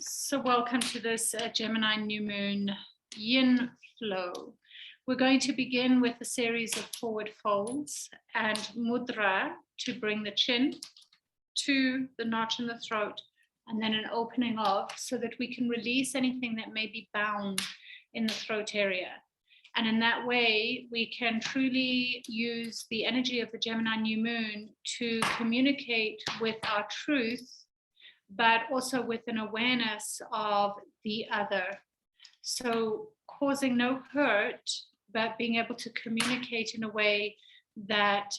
So welcome to this Gemini new moon yin flow. We're going to begin with a series of forward folds and mudra to bring the chin to the notch in the throat, and then an opening off so that we can release anything that may be bound in the throat area. And in that way, we can truly use the energy of the Gemini new moon to communicate with our truth, but also with an awareness of the other. So causing no hurt, but being able to communicate in a way that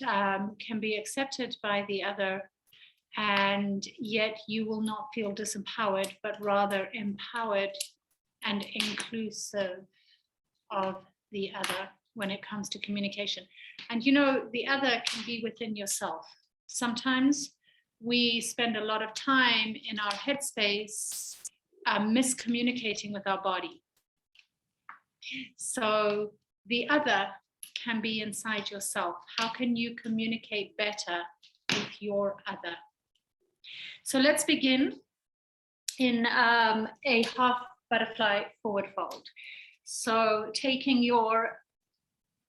can be accepted by the other, and yet you will not feel disempowered, but rather empowered and inclusive of the other when it comes to communication. And you know, the other can be within yourself. Sometimes we spend a lot of time in our headspace miscommunicating with our body. So the other can be inside yourself. How can you communicate better with your other? So let's begin in a half butterfly forward fold. So taking your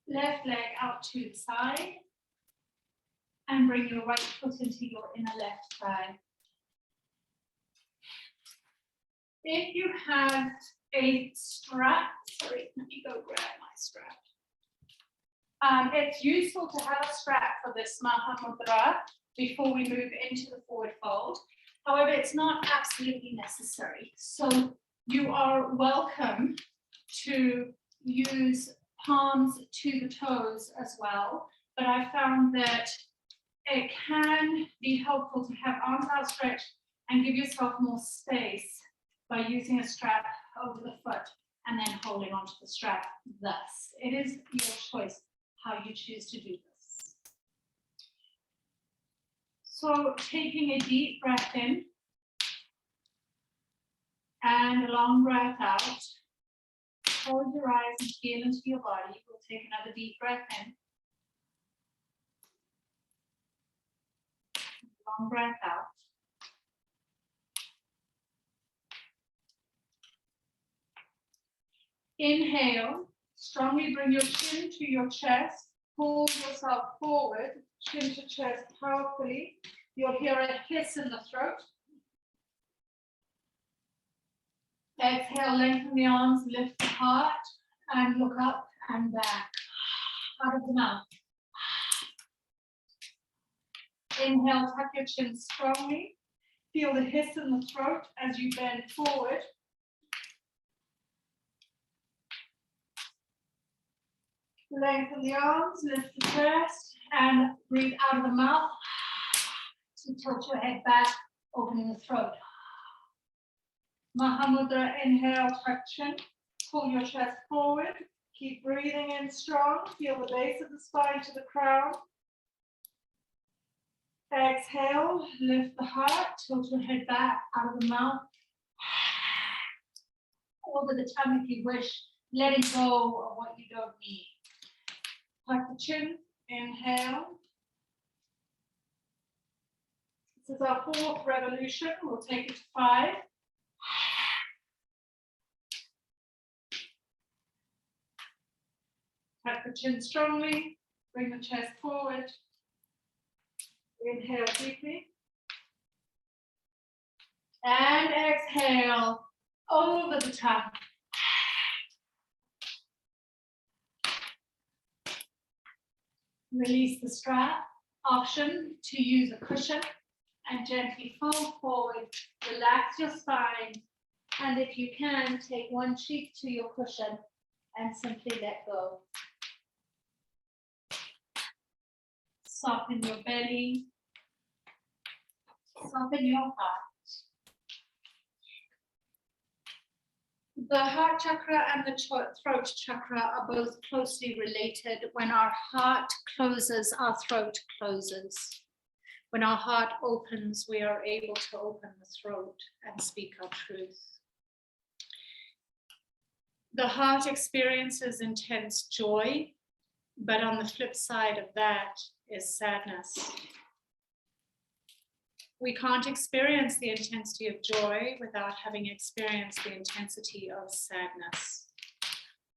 left leg out to the side and bring your right foot into your inner left thigh. If you have a strap, sorry, let me go grab my strap. It's useful to have a strap for this Maha Mudra before we move into the forward fold. However, it's not absolutely necessary. So you are welcome to use palms to the toes as well. But I found that it can be helpful to have arms outstretched and give yourself more space by using a strap over the foot and then holding onto the strap thus. It is your choice how you choose to do this. So taking a deep breath in and a long breath out. Close your eyes and feel into your body. We'll take another deep breath in. Long breath out. Inhale, strongly bring your chin to your chest, pull yourself forward, chin to chest powerfully. You'll hear a hiss in the throat. Exhale, lengthen the arms, lift the heart, and look up and back. Out of the mouth. Inhale, tuck your chin strongly. Feel the hiss in the throat as you bend forward. Lengthen the arms, lift the chest, and breathe out of the mouth. So tilt your head back, opening the throat. Maha Mudra, inhale, tuck chin. Pull your chest forward. Keep breathing in strong. Feel the base of the spine to the crown. Exhale, lift the heart, tilt your head back out of the mouth. Over the tongue if you wish, letting go of what you don't need. Tuck the chin, inhale. This is our fourth revolution. We'll take it to 5. Tuck the chin strongly, bring the chest forward. Inhale deeply. And exhale over the tongue. Release the strap. Option to use a cushion and gently fold forward. Relax your spine. And if you can, take one cheek to your cushion and simply let go. Soften your belly. Soften your heart. The heart chakra and the throat chakra are both closely related. When our heart closes, our throat closes. When our heart opens, we are able to open the throat and speak our truth. The heart experiences intense joy, but on the flip side of that is sadness. We can't experience the intensity of joy without having experienced the intensity of sadness.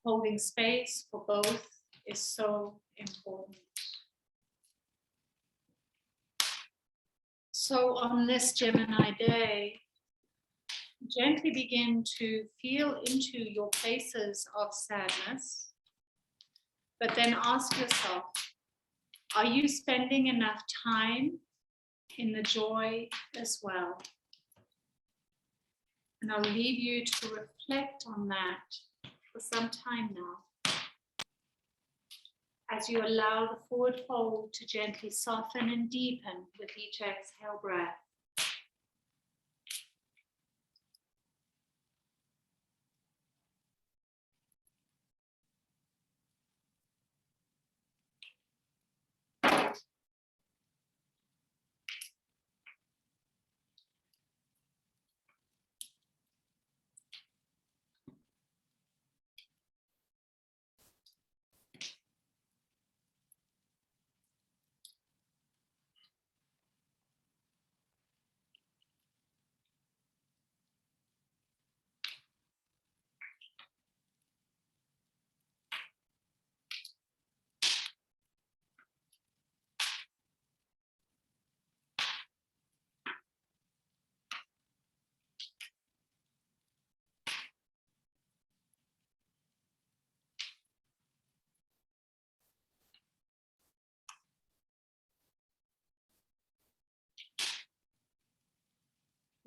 Holding space for both is so important. So on this Gemini day, gently begin to feel into your places of sadness, but then ask yourself, are you spending enough time in the joy as well? And I'll leave you to reflect on that for some time now, as you allow the forward fold to gently soften and deepen with each exhale breath.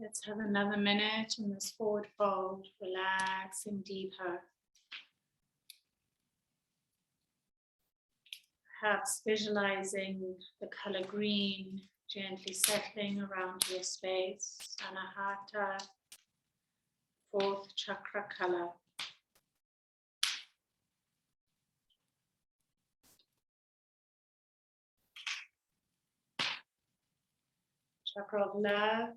Let's have another minute in this forward fold, relaxing deeper. Perhaps visualizing the color green gently settling around your space. Anahata, fourth chakra color. Chakra of love.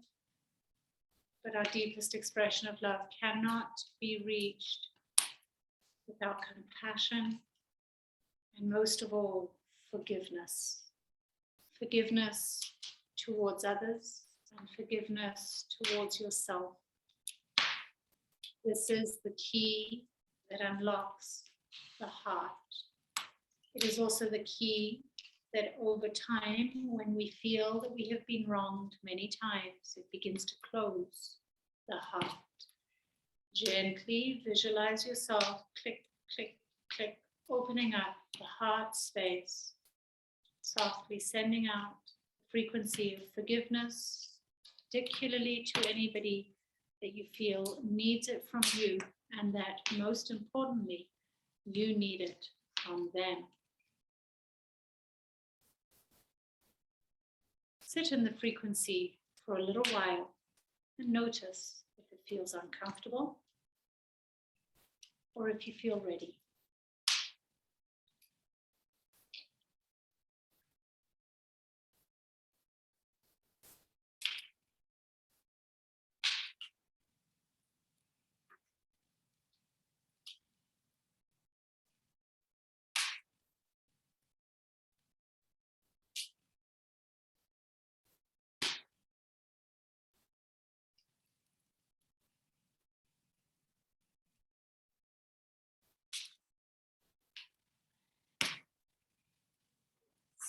But our deepest expression of love cannot be reached without compassion and most of all, forgiveness. Forgiveness towards others and forgiveness towards yourself. This is the key that unlocks the heart. It is also the key that over time, when we feel that we have been wronged many times, it begins to close the heart. Gently visualize yourself, click, click, click, opening up the heart space, softly sending out the frequency of forgiveness, particularly to anybody that you feel needs it from you, and that most importantly, you need it from them. Sit in the frequency for a little while and notice if it feels uncomfortable or if you feel ready.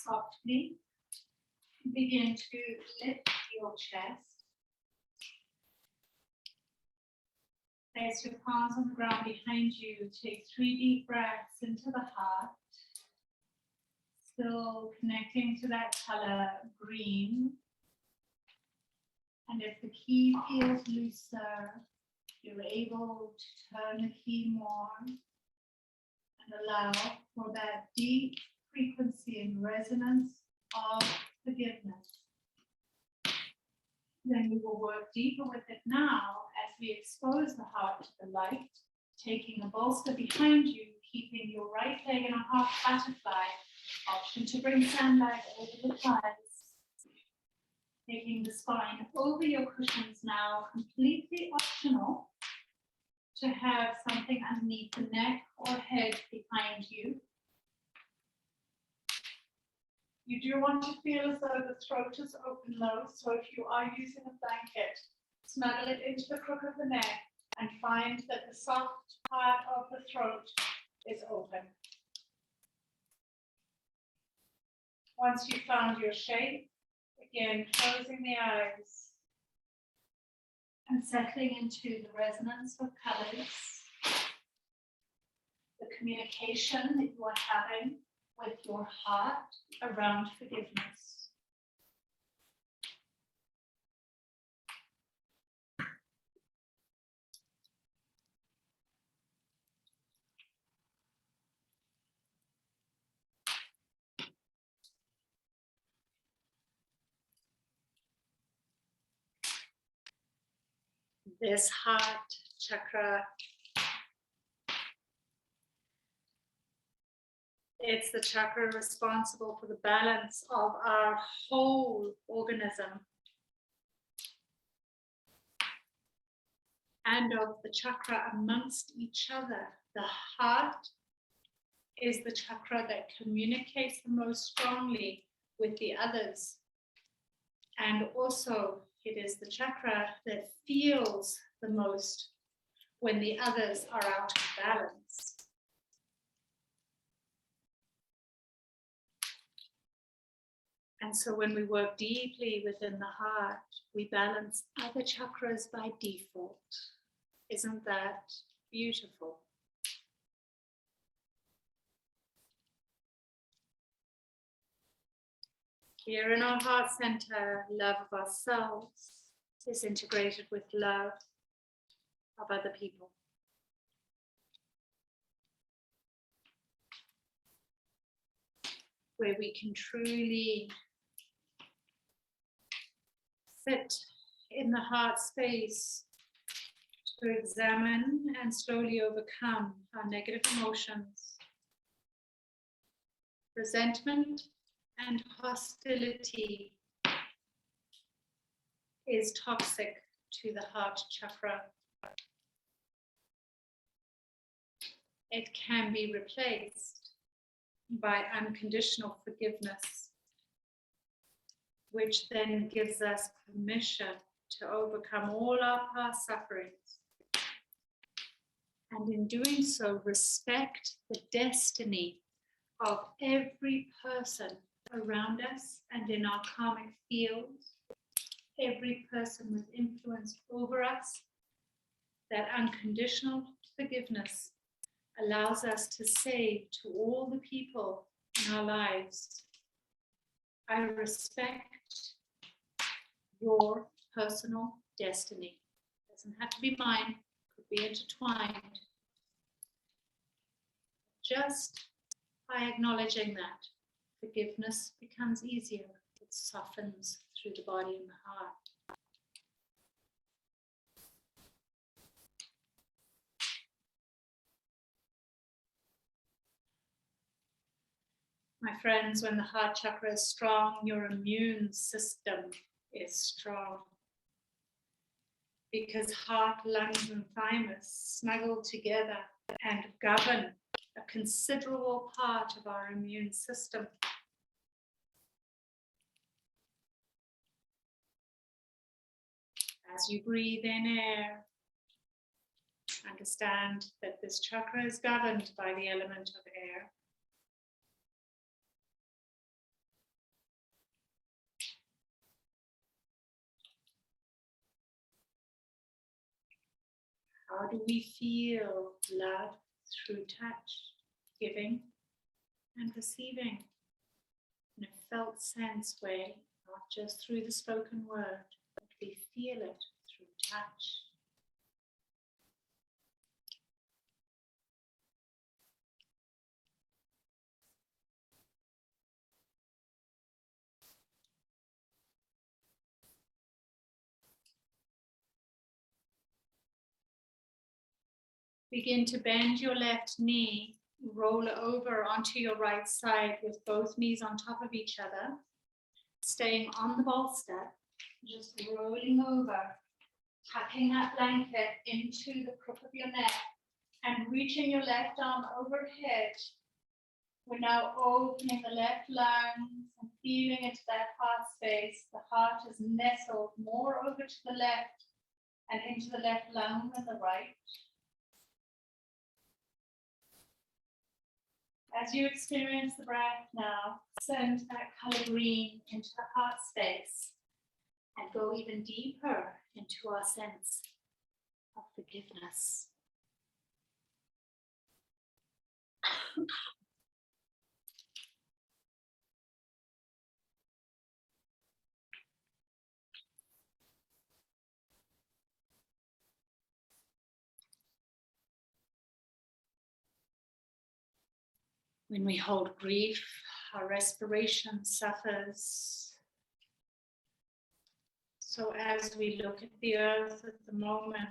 Softly begin to lift your chest. Place your palms on the ground behind you. Take 3 deep breaths into the heart. Still connecting to that color green. And if the key feels looser, you're able to turn the key more and allow for that deep frequency and resonance of forgiveness. Then we will work deeper with it now as we expose the heart to the light, taking a bolster behind you, keeping your right leg in a half butterfly, option to bring sunlight over the thighs. Taking the spine over your cushions now, completely optional to have something underneath the neck or head behind you. You do want to feel as though the throat is open low, so if you are using a blanket, snuggle it into the crook of the neck and find that the soft part of the throat is open. Once you've found your shape, again, closing the eyes and settling into the resonance of colors, the communication that you are having with your heart around forgiveness. This heart chakra, it's the chakra responsible for the balance of our whole organism and of the chakra amongst each other. The heart is the chakra that communicates the most strongly with the others. And also it is the chakra that feels the most when the others are out of balance. And so when we work deeply within the heart, we balance other chakras by default. Isn't that beautiful? Here in our heart center, love of ourselves is integrated with love of other people. Where we can truly sit in the heart space to examine and slowly overcome our negative emotions, resentment, and hostility is toxic to the heart chakra. It can be replaced by unconditional forgiveness, which then gives us permission to overcome all our past sufferings. And in doing so, respect the destiny of every person around us and in our karmic field, every person with influence over us. That unconditional forgiveness allows us to say to all the people in our lives, I respect your personal destiny. It doesn't have to be mine, it could be intertwined. Just by acknowledging that, forgiveness becomes easier. It softens through the body and the heart. My friends, when the heart chakra is strong, your immune system is strong. Because heart, lungs, and thymus snuggle together and govern a considerable part of our immune system. As you breathe in air, understand that this chakra is governed by the element of air. How do we feel love through touch, giving and receiving in a felt sense way, not just through the spoken word, but we feel it through touch. Begin to bend your left knee, roll over onto your right side with both knees on top of each other, staying on the bolster, just rolling over, tucking that blanket into the crook of your neck and reaching your left arm overhead We're now opening the left lungs and feeling into that heart space. The heart is nestled more over to the left and into the left lung than the right. As you experience the breath now, send that color green into the heart space and go even deeper into our sense of forgiveness. When we hold grief, our respiration suffers. So as we look at the earth at the moment,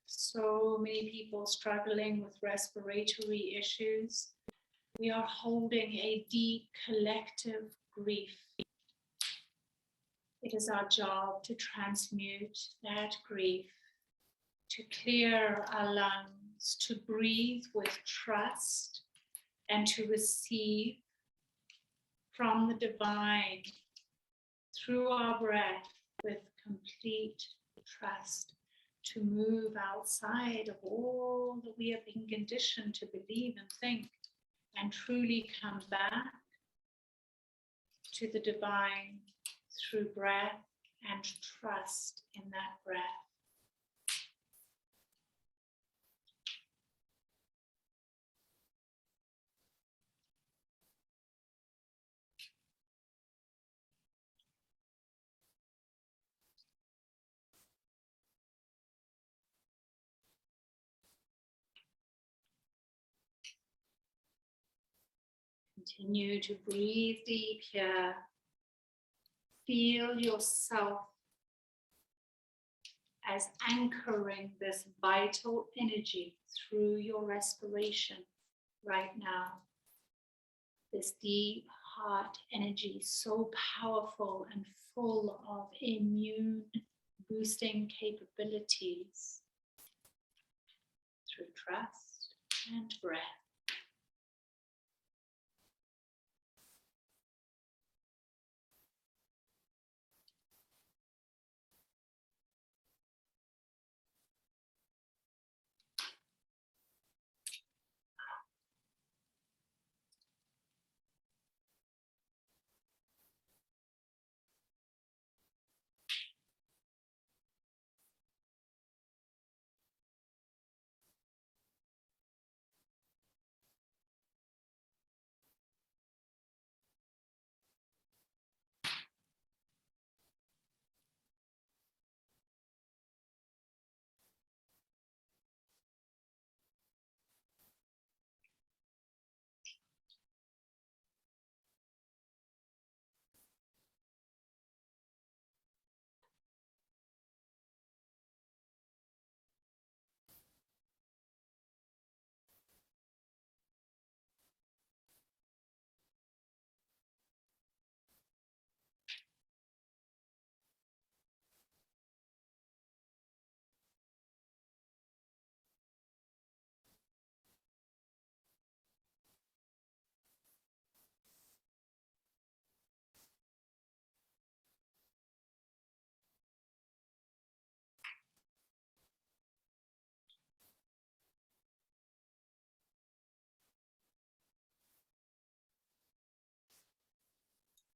so many people struggling with respiratory issues, we are holding a deep collective grief. It is our job to transmute that grief, to clear our lungs, to breathe with trust, and to receive from the divine through our breath with complete trust, to move outside of all that we have been conditioned to believe and think, and truly come back to the divine through breath and trust in that breath. Continue to breathe deep here. Feel yourself as anchoring this vital energy through your respiration right now. This deep heart energy, so powerful and full of immune boosting capabilities through trust and breath.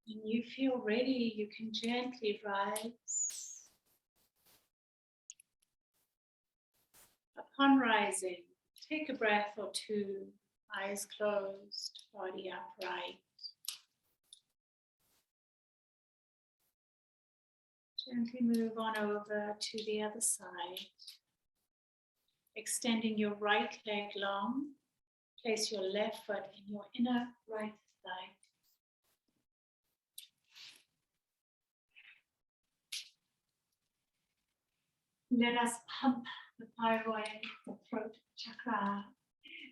When you feel ready, you can gently rise. Upon rising, take a breath or two, eyes closed, body upright. Gently move on over to the other side. Extending your right leg long, place your left foot in your inner right thigh. Let us pump the thyroid, the throat chakra,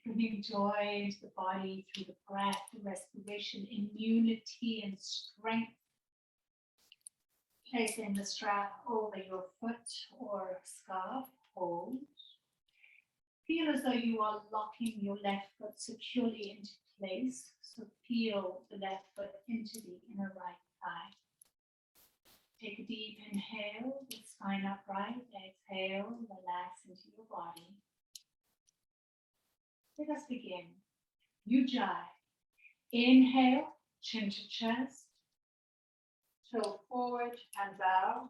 bringing joy into the body through the breath, the respiration, immunity and strength. Placing the strap over your foot or scarf, hold. Feel as though you are locking your left foot securely into place. So feel the left foot into the inner right thigh. Take a deep inhale, the spine upright. Exhale, relax into your body. Let us begin. Ujjayi. Inhale, chin to chest. Toe forward and bow.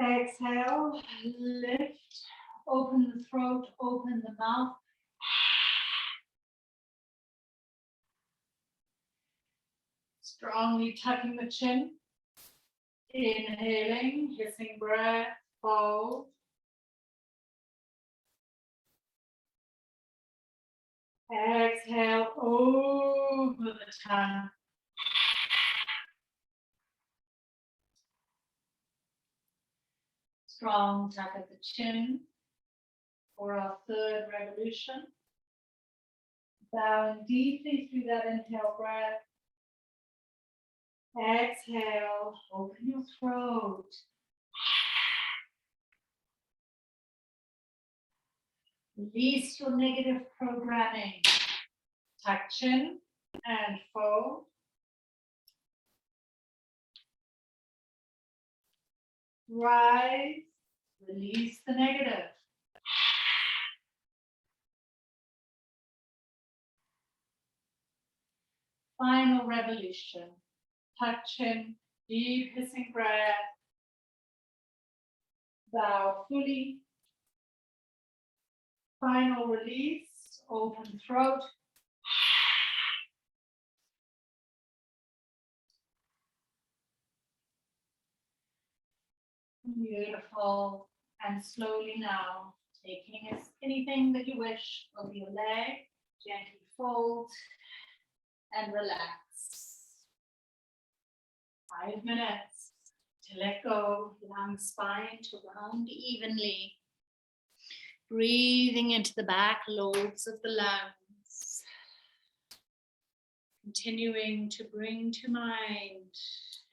Exhale, lift, open the throat, open the mouth. Strongly tucking the chin. Inhaling, hissing breath, fold. Exhale, over the tongue. Strong tuck of the chin for our third revolution. Bowing deeply through that inhale breath. Exhale, open your throat. Release your negative programming. Tuck chin and fold. Rise, release the negative. Final revolution. Tuck chin, deep hissing breath. Bow fully. Final release, open throat. Beautiful. And slowly now, taking anything that you wish over your leg, gently fold and relax. 5 minutes to let go, lung spine to round evenly. Breathing into the back lobes of the lungs. Continuing to bring to mind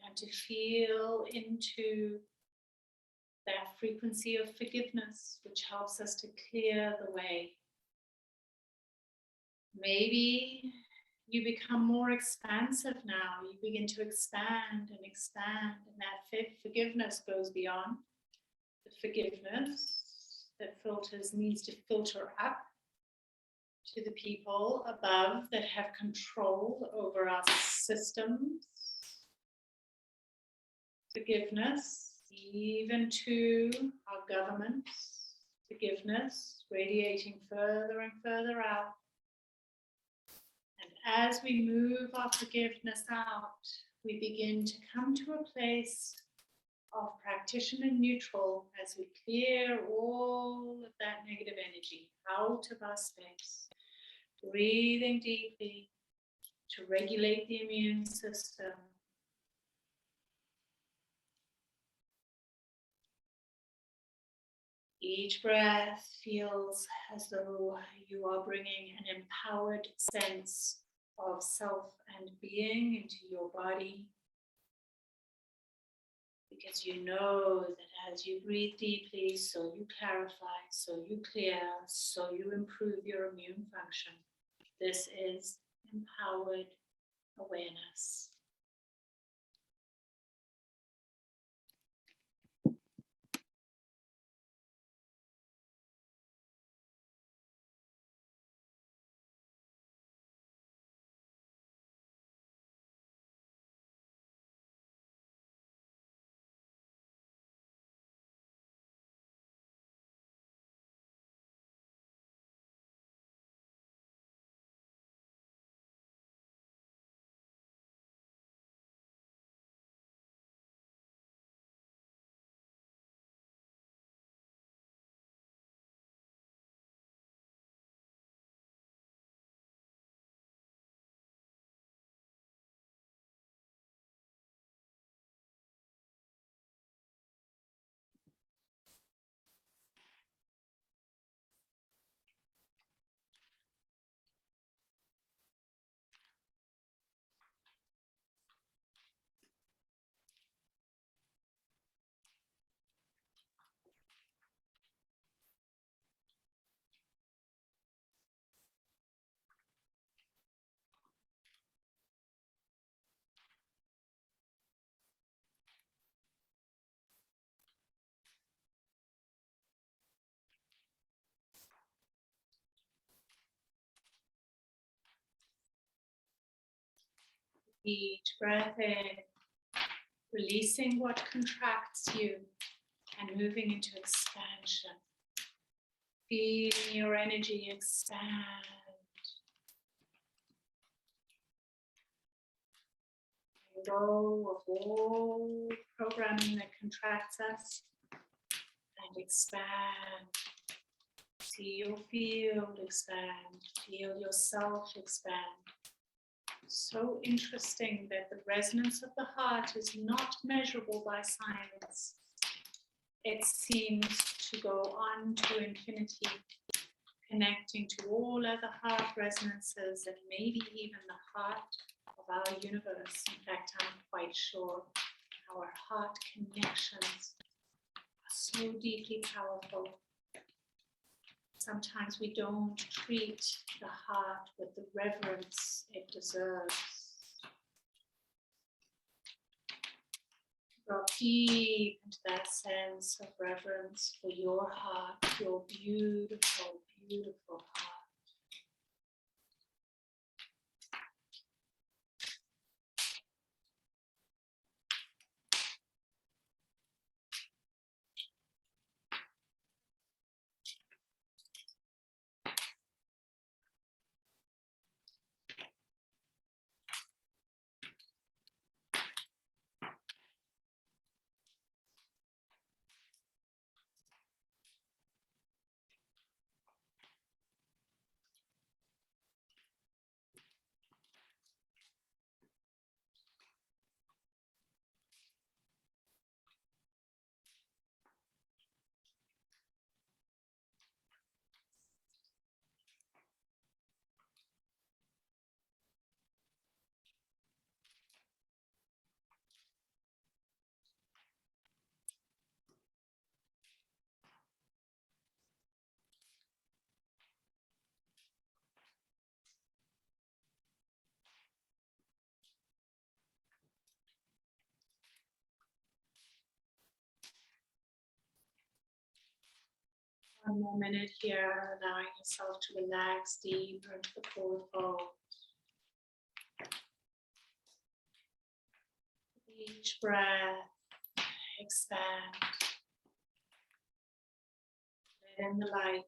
and to feel into that frequency of forgiveness, which helps us to clear the way. Maybe you become more expansive now. You begin to expand, and that forgiveness goes beyond the forgiveness that needs to filter up to the people above that have control over our systems. Forgiveness, even to our governments. Forgiveness radiating further and further out. And as we move our forgiveness out, we begin to come to a place of practitioner neutral as we clear all of that negative energy out of our space. Breathing deeply to regulate the immune system. Each breath feels as though you are bringing an empowered sense of self and being into your body. Because you know that as you breathe deeply, so you clarify, so you clear, so you improve your immune function. This is empowered awareness. Each breath in, releasing what contracts you and moving into expansion. Feeling your energy expand. Let go of all programming that contracts us and expand. See your field expand. Feel yourself expand. So interesting that the resonance of the heart is not measurable by science. It seems to go on to infinity, connecting to all other heart resonances and maybe even the heart of our universe. In fact, I'm quite sure our heart connections are so deeply powerful. Sometimes we don't treat the heart with the reverence it deserves. Drop deep into that sense of reverence for your heart, your beautiful, beautiful heart. One more minute here, allowing yourself to relax deeper into the forward fold. Each breath, expand. Let in the light.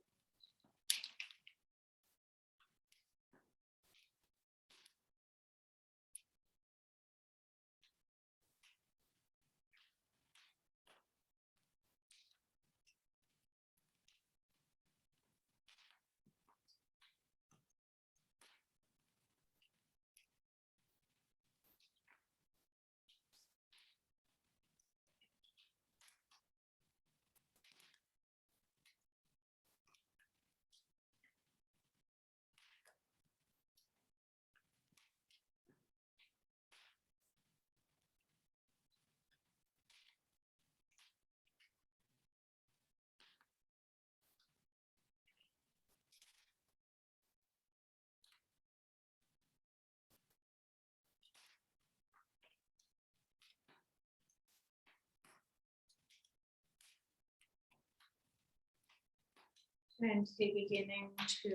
Gently beginning to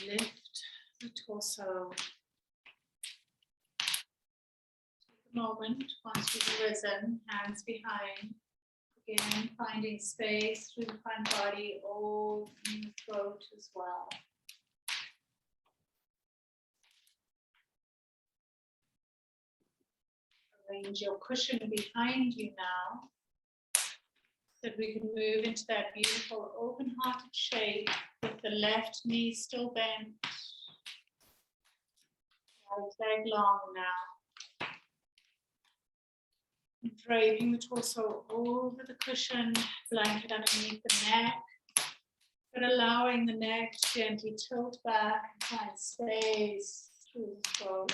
lift the torso. Take a moment once you've risen, hands behind. Again, finding space through the front body, opening the throat as well. Arrange your cushion behind you now, so that we can move into that beautiful open-hearted shape with the left knee still bent. Right leg long now. Draping the torso over the cushion, blanket underneath the neck, but allowing the neck to gently tilt back and find space through the throat.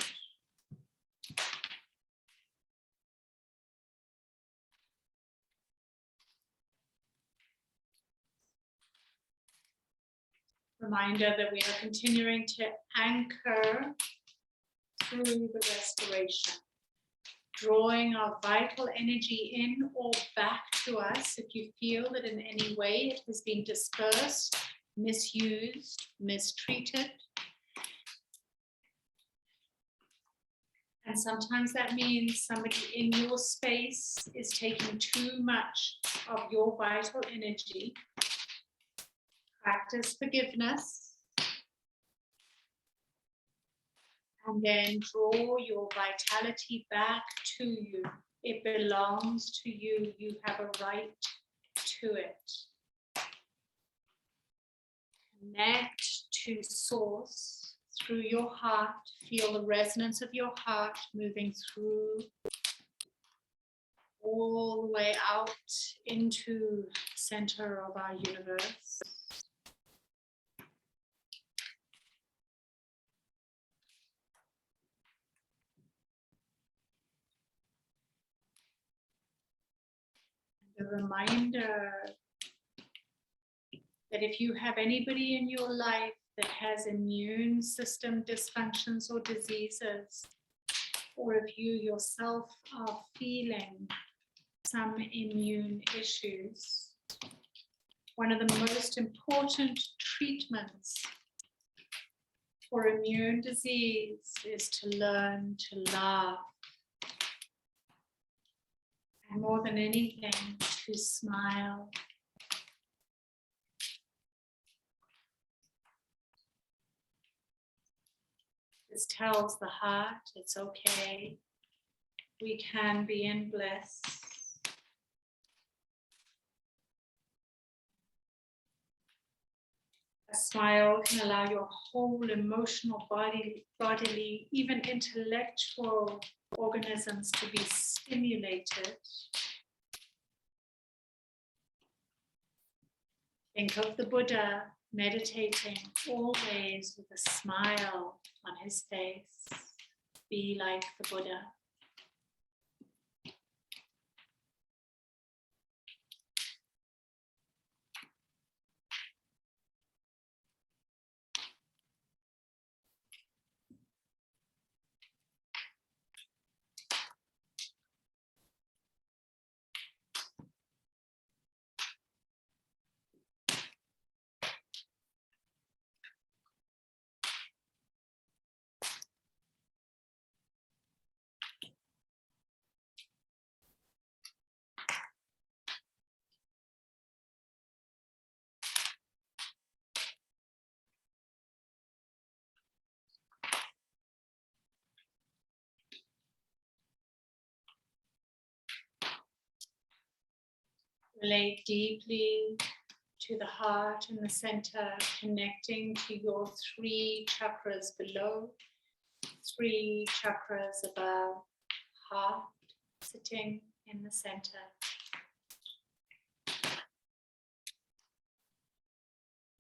Reminder that we are continuing to anchor through the restoration, drawing our vital energy in or back to us if you feel that in any way it has been dispersed, misused, mistreated. And sometimes that means somebody in your space is taking too much of your vital energy. Practice forgiveness. And then draw your vitality back to you. It belongs to you. You have a right to it. Connect to source through your heart. Feel the resonance of your heart moving through all the way out into the center of our universe. And a reminder that if you have anybody in your life that has immune system dysfunctions or diseases, or if you yourself are feeling some immune issues, one of the most important treatments for immune disease is to learn to laugh. And more than anything, to smile. This tells the heart it's okay. We can be in bliss. A smile can allow your whole emotional bodily, even intellectual organisms to be stimulated. Think of the Buddha meditating always with a smile on his face. Be like the Buddha. Relate deeply to the heart in the center, connecting to your 3 chakras below, 3 chakras above, heart sitting in the center.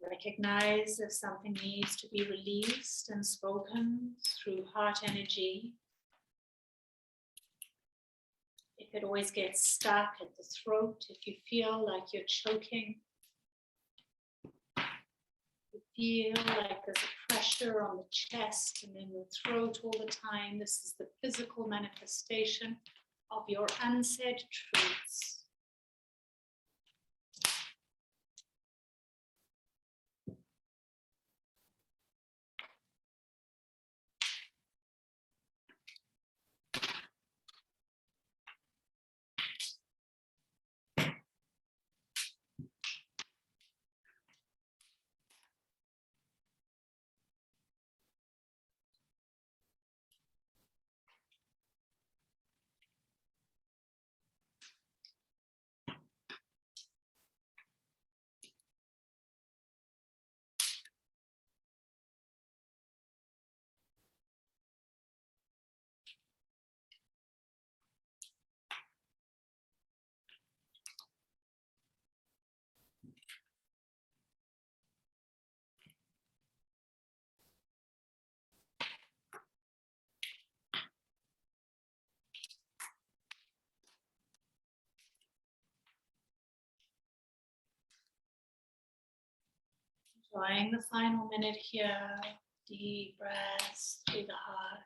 Recognize if something needs to be released and spoken through heart energy. If it always gets stuck at the throat, if you feel like you're choking, you feel like there's a pressure on the chest and in the throat all the time, this is the physical manifestation of your unsaid truths. Enjoying the final minute here, deep breaths through the heart.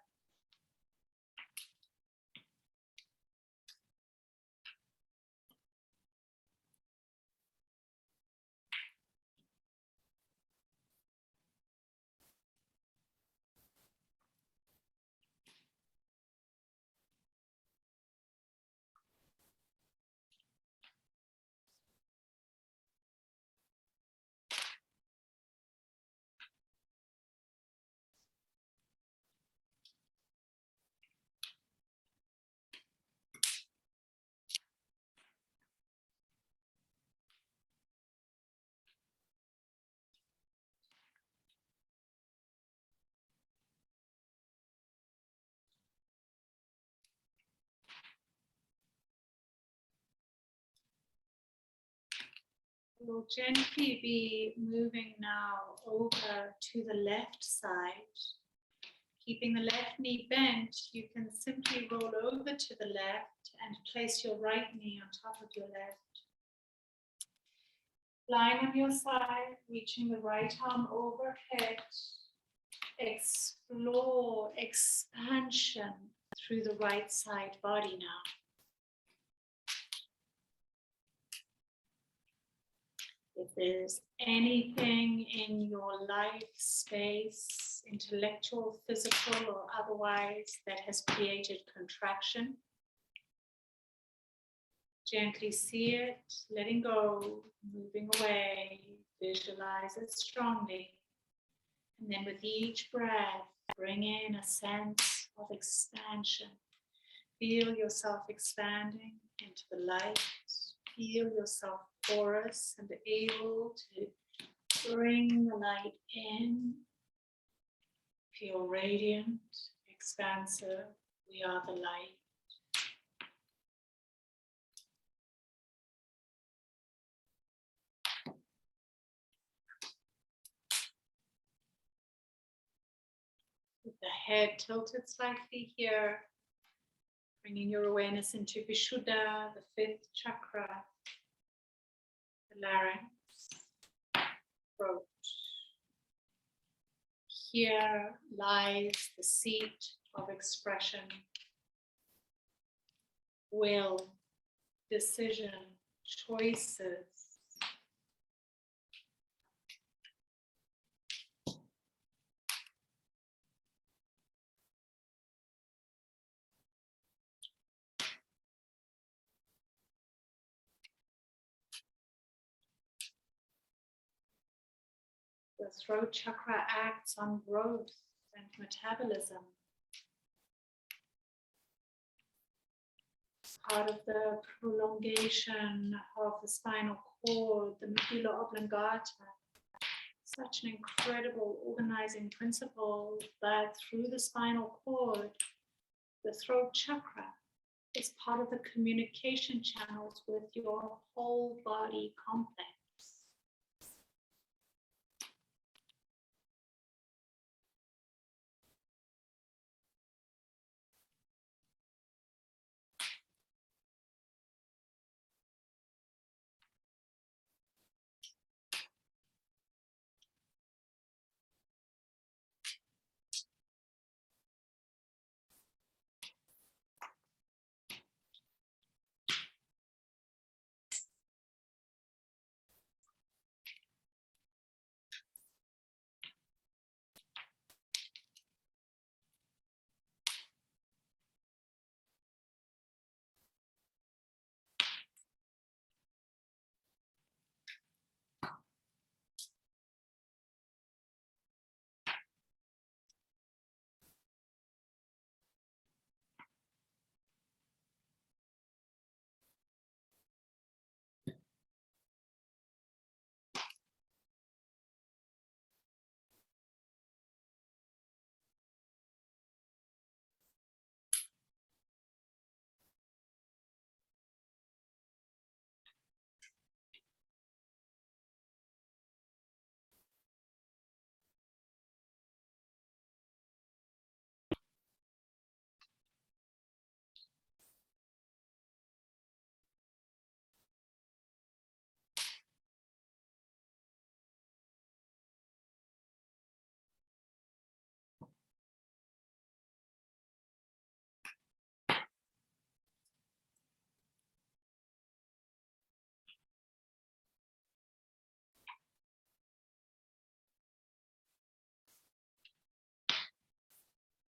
We'll gently be moving now over to the left side. Keeping the left knee bent, you can simply roll over to the left and place your right knee on top of your left. Lying on your side, reaching the right arm overhead. Explore expansion through the right side body now. If there's anything in your life space, intellectual, physical, or otherwise, that has created contraction, gently see it, letting go, moving away, visualize it strongly. And then with each breath, bring in a sense of expansion. Feel yourself expanding into the light. Feel yourself porous and able to bring the light in. Feel radiant, expansive. We are the light. With the head tilted slightly here, bringing your awareness into Vishuddha, the fifth chakra, the larynx, throat. Here lies the seat of expression, will, decision, choices. The throat chakra acts on growth and metabolism. Part of the prolongation of the spinal cord, the medulla oblongata. Such an incredible organizing principle, but through the spinal cord, the throat chakra is part of the communication channels with your whole body complex.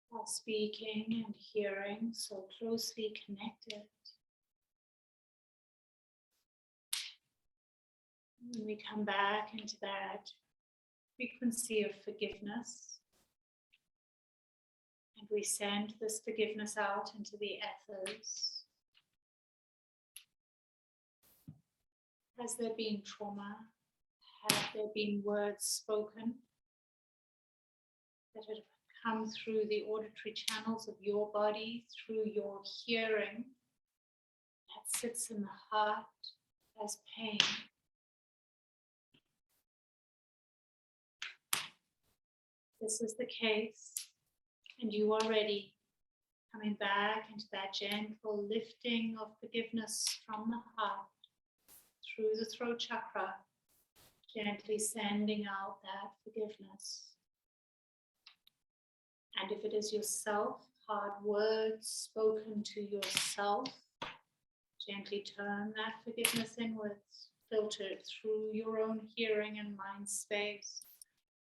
While speaking and hearing so closely connected, when we come back into that frequency of forgiveness, and we send this forgiveness out into the ethers. Has there been trauma? Have there been words spoken that have come through the auditory channels of your body, through your hearing, that sits in the heart as pain? this is the case, and you are ready, coming back into that gentle lifting of forgiveness from the heart through the throat chakra, gently sending out that forgiveness. And if it is yourself, hard words spoken to yourself, gently turn that forgiveness inwards, filter it through your own hearing and mind space.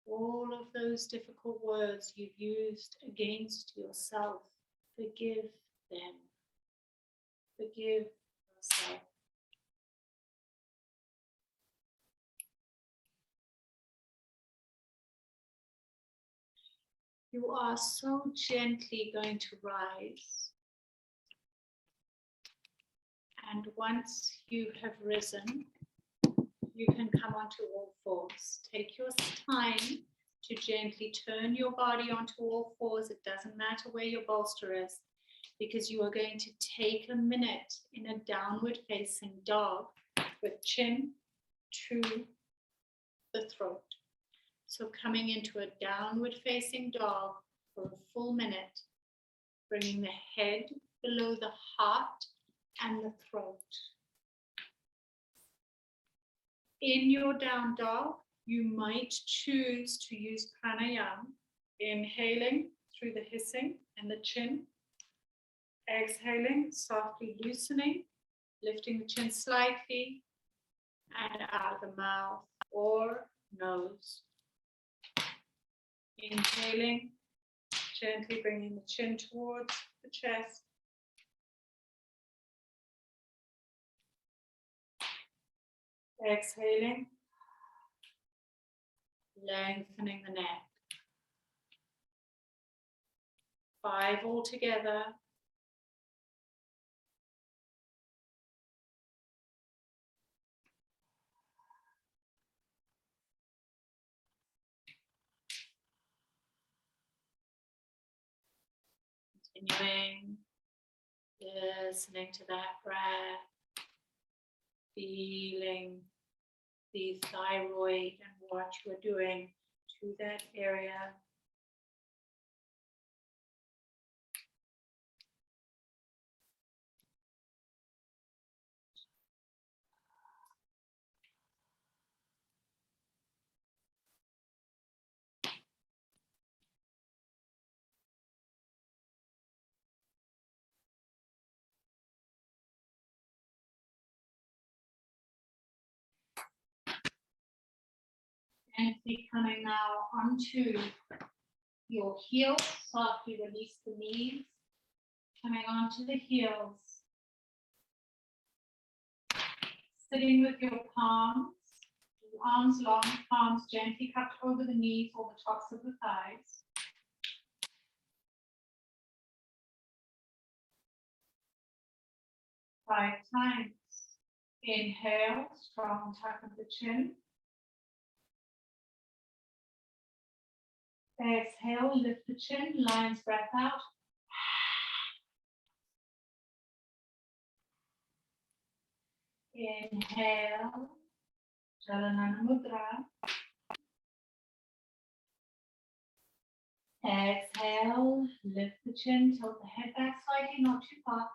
All of those difficult words you've used against yourself, forgive them. Forgive yourself. You are so gently going to rise. And once you have risen, you can come onto all fours. Take your time to gently turn your body onto all fours. It doesn't matter where your bolster is, because you are going to take a minute in a downward facing dog with chin to the throat. So coming into a downward facing dog for a full minute, bringing the head below the heart and the throat. In your down dog, you might choose to use pranayama, inhaling through the hissing and the chin, exhaling, softly loosening, lifting the chin slightly, and out of the mouth or nose. Inhaling, gently bringing the chin towards the chest. Exhaling, lengthening the neck. 5 altogether. Continuing, listening to that breath, feeling the thyroid and what we're doing to that area. Gently coming now onto your heels, softly release the knees, coming onto the heels, sitting with your palms, arms long, palms gently cupped over the knees or the tops of the thighs. Five times. Inhale, strong tuck of the chin. Exhale, lift the chin, lion's breath out. Inhale, Jalanana Mudra. Exhale, lift the chin, tilt the head back slightly, not too far.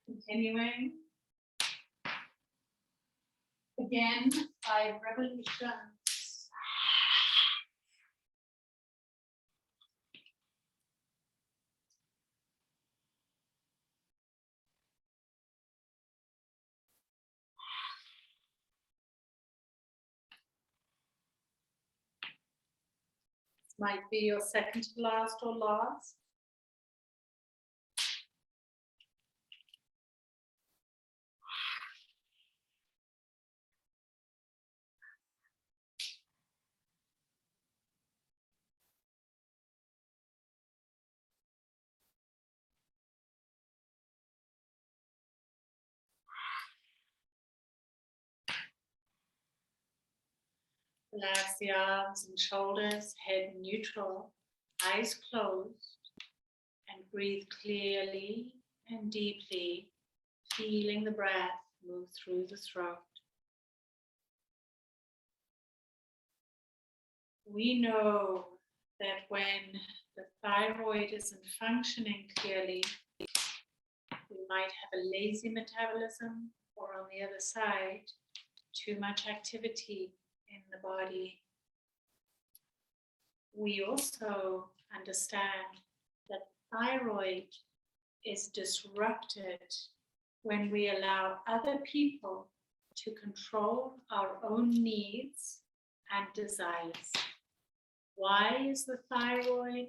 Continuing. Again, 5 revolutions. This might be your second to last or last. Relax the arms and shoulders, head neutral, eyes closed, and breathe clearly and deeply, feeling the breath move through the throat. we know that when the thyroid isn't functioning clearly, we might have a lazy metabolism, or on the other side, too much activity in the body. We also understand that thyroid is disrupted when we allow other people to control our own needs and desires. Why is the thyroid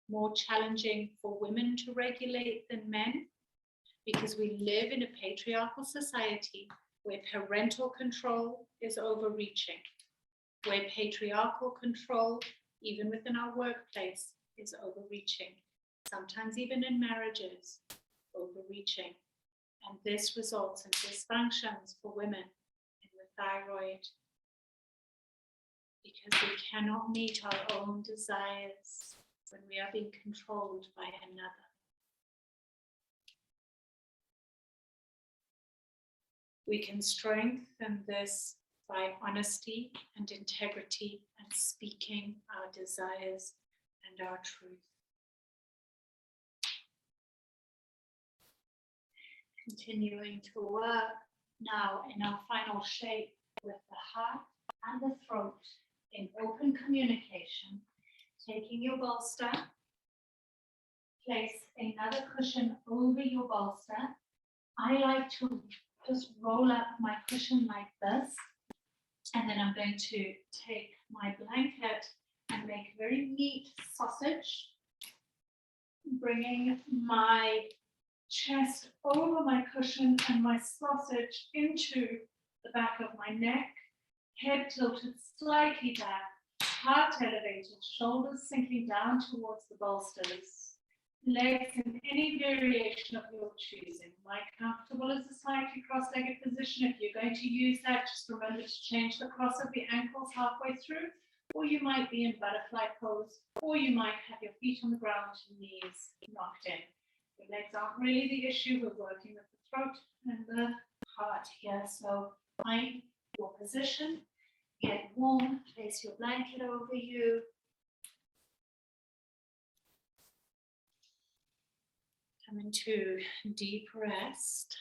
more challenging for women to regulate than men? Because we live in a patriarchal society where parental control is overreaching, where patriarchal control, even within our workplace, is overreaching, sometimes even in marriages, overreaching. And this results in dysfunctions for women in the thyroid because we cannot meet our own desires when we are being controlled by another. We can strengthen this by honesty and integrity and speaking our desires and our truth. Continuing to work now in our final shape with the heart and the throat in open communication, taking your bolster, place another cushion over your bolster. I like to just roll up my cushion like this, and then I'm going to take my blanket and make a very neat sausage, bringing my chest over my cushion and my sausage into the back of my neck, head tilted slightly back, heart elevated, shoulders sinking down towards the bolsters, legs in any variation of your choosing. My comfortable is a slightly cross-legged position. If you're going to use that, just remember to change the cross of the ankles halfway through, or you might be in butterfly pose, or you might have your feet on the ground, knees knocked in. The legs aren't really the issue. We're working with the throat and the heart here. So find your position, get warm, place your blanket over you. Come into deep rest.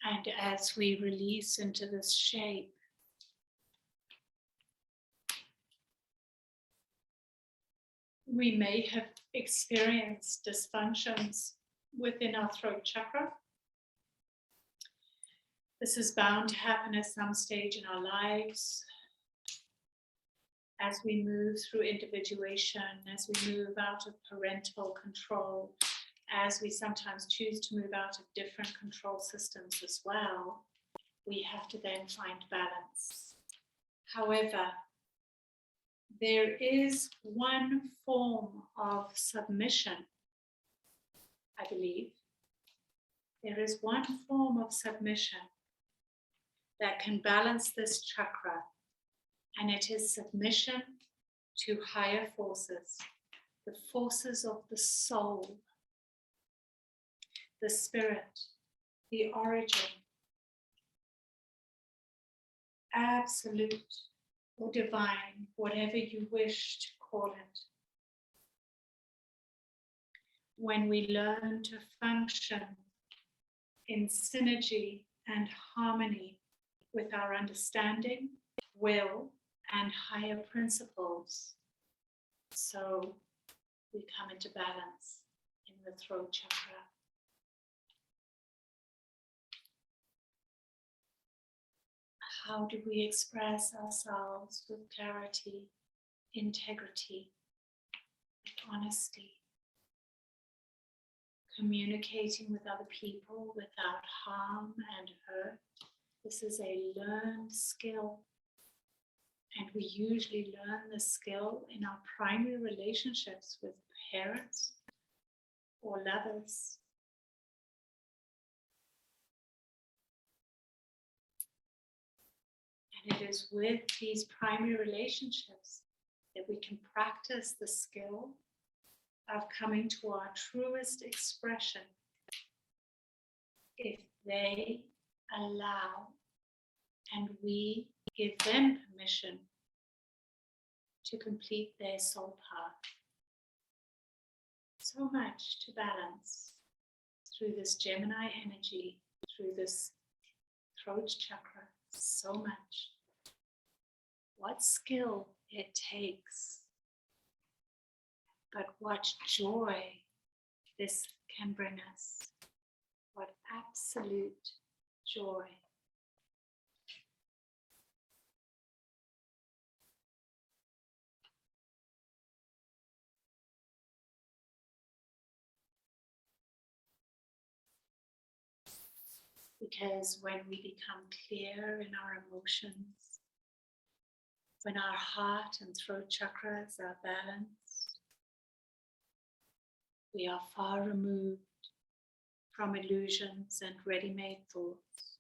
And as we release into this shape, we may have experienced dysfunctions within our throat chakra. This is bound to happen at some stage in our lives as we move through individuation, as we move out of parental control, as we sometimes choose to move out of different control systems as well. We have to then find balance. However, there is one form of submission, I believe. There is one form of submission that can balance this chakra, and it is submission to higher forces, the forces of the soul, the spirit, the origin, absolute or divine, whatever you wish to call it. When we learn to function in synergy and harmony with our understanding, will, and higher principles, so we come into balance in the throat chakra. How do we express ourselves with clarity, integrity, honesty? Communicating with other people without harm and hurt. This is a learned skill. And we usually learn this skill in our primary relationships with parents or lovers. And it is with these primary relationships that we can practice the skill of coming to our truest expression if they allow and we give them permission to complete their soul path. So much to balance through this Gemini energy, through this throat chakra, so much. What skill it takes, but what joy this can bring us. What absolute joy. Because when we become clear in our emotions, when our heart and throat chakras are balanced, we are far removed from illusions and ready-made thoughts.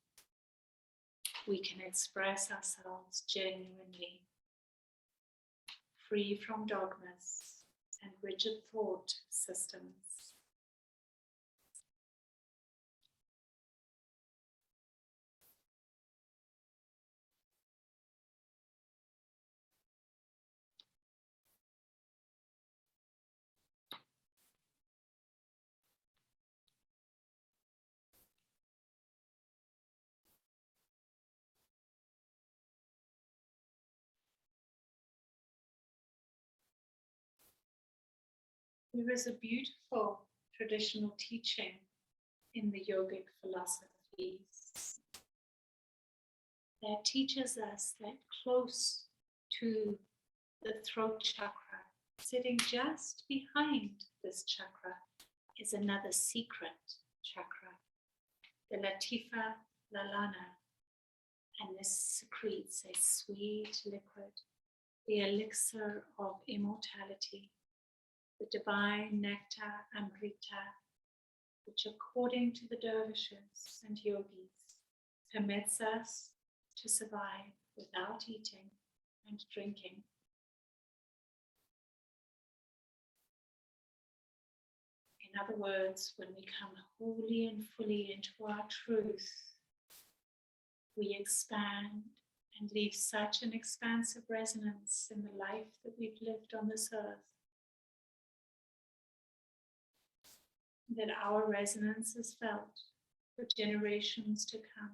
We can express ourselves genuinely, free from dogmas and rigid thought systems. There is a beautiful traditional teaching in the yogic philosophies that teaches us that close to the throat chakra, sitting just behind this chakra, is another secret chakra, the Latifa Lalana, and this secretes a sweet liquid, the elixir of immortality, the divine nectar Amrita, which according to the dervishes and yogis permits us to survive without eating and drinking. In other words, when we come wholly and fully into our truth, we expand and leave such an expansive resonance in the life that we've lived on this earth, that our resonance is felt for generations to come.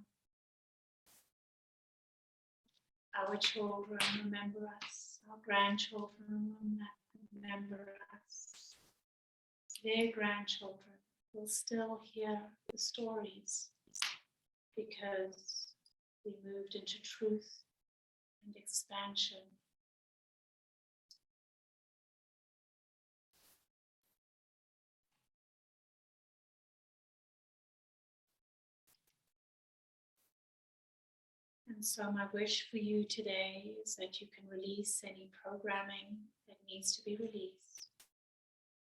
Our children remember us, our grandchildren remember us. Their grandchildren will still hear the stories because we moved into truth and expansion. And so my wish for you today is that you can release any programming that needs to be released,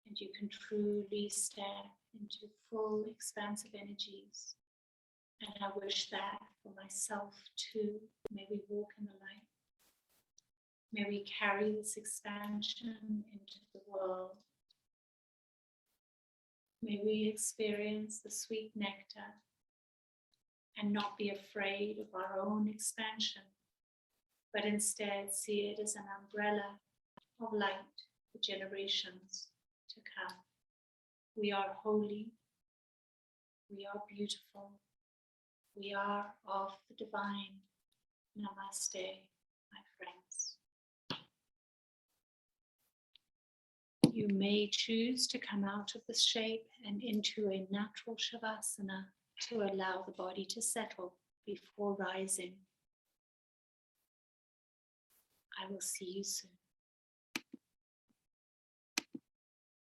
and you can truly step into full expansive energies. And I wish that for myself too. May we walk in the light. May we carry this expansion into the world. May we experience the sweet nectar and not be afraid of our own expansion, but instead see it as an umbrella of light for generations to come. We are holy. We are beautiful. We are of the divine. Namaste, my friends. You may choose to come out of this shape and into a natural Shavasana to allow the body to settle before rising. I will see you soon.